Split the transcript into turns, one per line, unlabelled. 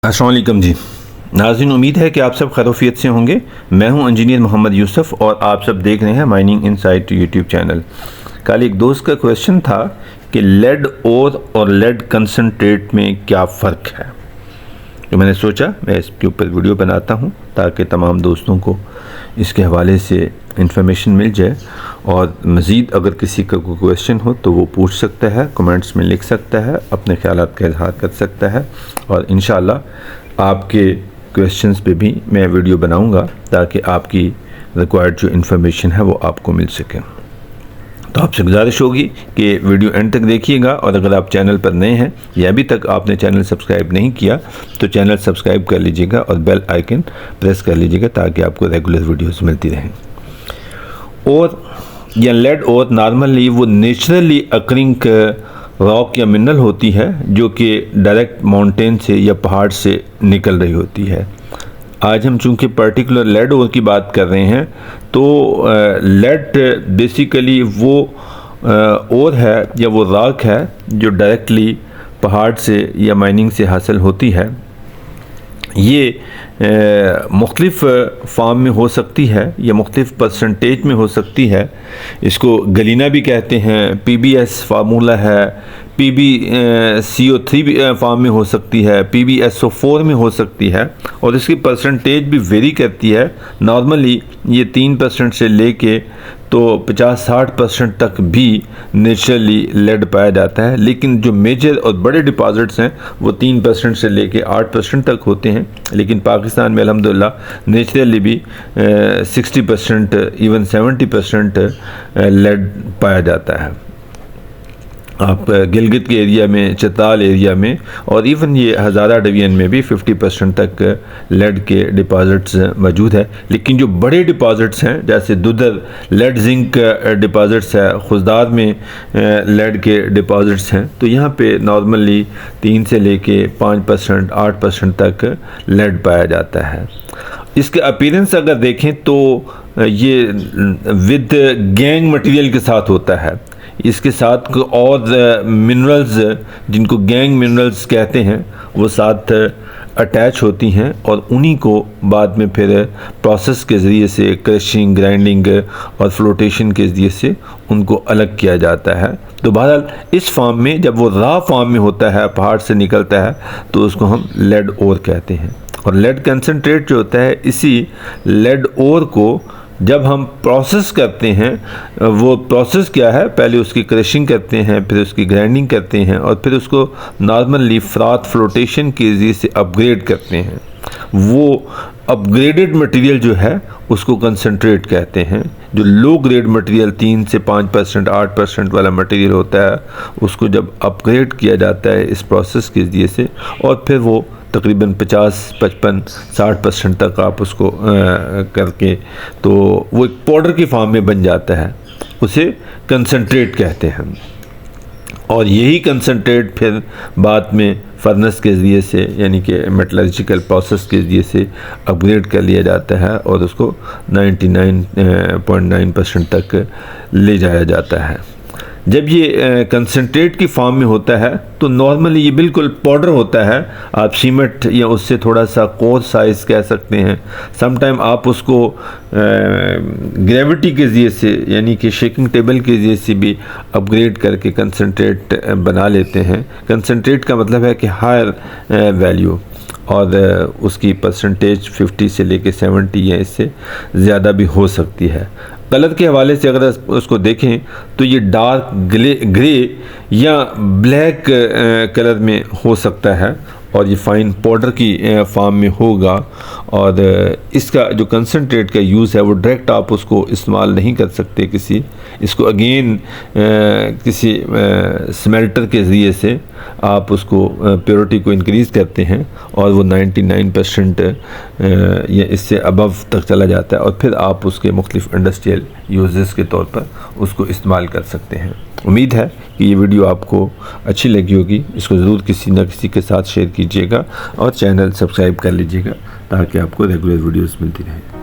السلام علیکم جی ناظرین، امید ہے کہ آپ سب خیریت سے ہوں گے۔ میں ہوں انجینئر محمد یوسف اور آپ سب دیکھ رہے ہیں مائننگ انسائٹ یوٹیوب چینل۔ کل ایک دوست کا کویشچن تھا کہ لیڈ اور لیڈ کنسنٹریٹ میں کیا فرق ہے، تو میں نے سوچا میں اس کے اوپر ویڈیو بناتا ہوں تاکہ تمام دوستوں کو اس کے حوالے سے انفارمیشن مل جائے، اور مزید اگر کسی کا کوئی کویشچن ہو تو وہ پوچھ سکتا ہے، کمنٹس میں لکھ سکتا ہے، اپنے خیالات کا اظہار کر سکتا ہے، اور انشاءاللہ آپ کے کویشچنز پہ بھی میں ویڈیو بناؤں گا تاکہ آپ کی ریکوائرڈ جو انفارمیشن ہے وہ آپ کو مل سکے۔ تو آپ سے گزارش ہوگی کہ ویڈیو اینڈ تک دیکھیے گا، اور اگر آپ چینل پر نئے ہیں یا ابھی تک آپ نے چینل سبسکرائب نہیں کیا تو چینل سبسکرائب کر لیجئے گا اور بیل آئیکن پریس کر لیجئے گا تاکہ آپ کو ریگولر ویڈیوز ملتی رہیں۔ اور یا لیڈ اور نارملی وہ نیچرلی اکرنگ راک یا منرل ہوتی ہے جو کہ ڈائریکٹ ماؤنٹین سے یا پہاڑ سے نکل رہی ہوتی ہے۔ آج ہم چونکہ پرٹیکولر لیڈ اور کی بات کر رہے ہیں تو لیڈ بیسیکلی وہ اور ہے یا وہ راک ہے جو ڈائریکٹلی پہاڑ سے یا مائننگ سے حاصل ہوتی ہے۔ یہ مختلف فارم میں ہو سکتی ہے یا مختلف پرسنٹیج میں ہو سکتی ہے۔ اس کو گلینا بھی کہتے ہیں، پی بی ایس فارمولا ہے، پی بی سی او 3 فارم میں ہو سکتی ہے، پی بی ایس او 4 میں ہو سکتی ہے، اور اس کی پرسنٹیج بھی ویری کرتی ہے۔ نارملی یہ 3% سے لے کے تو 50-60% تک بھی نیچرلی لیڈ پایا جاتا ہے، لیکن جو میجر اور بڑے ڈپازٹس ہیں وہ 3% سے لے کے 8% تک ہوتے ہیں، لیکن پاکستان میں الحمدللہ نیچرلی بھی 60% ایون 70% لیڈ پایا جاتا ہے۔ آپ گلگت کے ایریا میں، چترال ایریا میں، اور ایون یہ ہزارہ ڈویژن میں بھی 50% تک لیڈ کے ڈپازٹس موجود ہے۔ لیکن جو بڑے ڈپازٹس ہیں جیسے دودر لیڈ زنک ڈپازٹس ہے، خزدار میں لیڈ کے ڈپازٹس ہیں، تو یہاں پہ نارملی 3 سے لے کے 5%، 8% تک لیڈ پایا جاتا ہے۔ اس کے اپیرنس اگر دیکھیں تو یہ ود گینگ مٹیریل کے ساتھ ہوتا ہے۔ اس کے ساتھ اور منرلز جن کو گینگ منرلز کہتے ہیں وہ ساتھ اٹیچ ہوتی ہیں، اور انہی کو بعد میں پھر پروسیس کے ذریعے سے کریشنگ، گرائنڈنگ اور فلوٹیشن کے ذریعے سے ان کو الگ کیا جاتا ہے۔ تو بہرحال اس فارم میں جب وہ را فارم میں ہوتا ہے، پہاڑ سے نکلتا ہے، تو اس کو ہم لیڈ اور کہتے ہیں۔ اور لیڈ کنسنٹریٹ جو ہوتا ہے، اسی لیڈ اور کو جب ہم پروسیس کرتے ہیں، وہ پروسیس کیا ہے، پہلے اس کی کریشنگ کرتے ہیں، پھر اس کی گرائنڈنگ کرتے ہیں، اور پھر اس کو نارملی فرات فلوٹیشن کے ذریعے سے اپ گریڈ کرتے ہیں۔ وہ اپ گریڈڈ مٹیریل جو ہے اس کو کنسنٹریٹ کہتے ہیں۔ جو لو گریڈ مٹیریل 3 سے 5%، 8% والا مٹیریل ہوتا ہے، اس کو جب اپ گریڈ کیا جاتا ہے اس پروسیس کے ذریعے سے، اور پھر وہ تقریباً 50، 55، 60% تک آپ اس کو کر کے تو وہ ایک پاؤڈر کی فارم میں بن جاتا ہے، اسے کنسنٹریٹ کہتے ہیں۔ اور یہی کنسنٹریٹ پھر بعد میں فرنس کے ذریعے سے یعنی کہ میٹلرجیکل پروسیس کے ذریعے سے اپ گریڈ کر لیا جاتا ہے، اور اس کو 99.9% تک لے جایا جاتا ہے۔ جب یہ کنسنٹریٹ کی فارم میں ہوتا ہے تو نارملی یہ بالکل پاؤڈر ہوتا ہے، آپ سیمنٹ یا اس سے تھوڑا سا کورس سائز کہہ سکتے ہیں۔ سم ٹائم آپ اس کو گریوٹی کے ذریعے سے یعنی کہ شیکنگ ٹیبل کے ذریعے سے بھی اپ گریڈ کر کے کنسنٹریٹ بنا لیتے ہیں۔ کنسنٹریٹ کا مطلب ہے کہ ہائر ویلیو، اور اس کی پرسنٹیج 50 سے لے کے 70 یا اس سے زیادہ بھی ہو سکتی ہے۔ کلر کے حوالے سے اگر اس کو دیکھیں تو یہ ڈارک گرے یا بلیک کلر میں ہو سکتا ہے، اور یہ فائن پاؤڈر کی فارم میں ہوگا، اور اس کا جو کنسنٹریٹ کا یوز ہے وہ ڈائریکٹ آپ اس کو استعمال نہیں کر سکتے اس کو اگین کسی سمیلٹر کے ذریعے سے آپ اس کو پیورٹی کو انکریز کرتے ہیں، اور وہ 99% یا اس سے ابو تک چلا جاتا ہے، اور پھر آپ اس کے مختلف انڈسٹریل یوزز کے طور پر اس کو استعمال کر سکتے ہیں۔ امید ہے کہ یہ ویڈیو آپ کو اچھی لگی ہوگی، اس کو ضرور کسی نہ کسی کے ساتھ شیئر کیجیے گا، اور چینل سبسکرائب کر لیجیے گا تاکہ آپ کو ریگولر ویڈیوز ملتی رہیں۔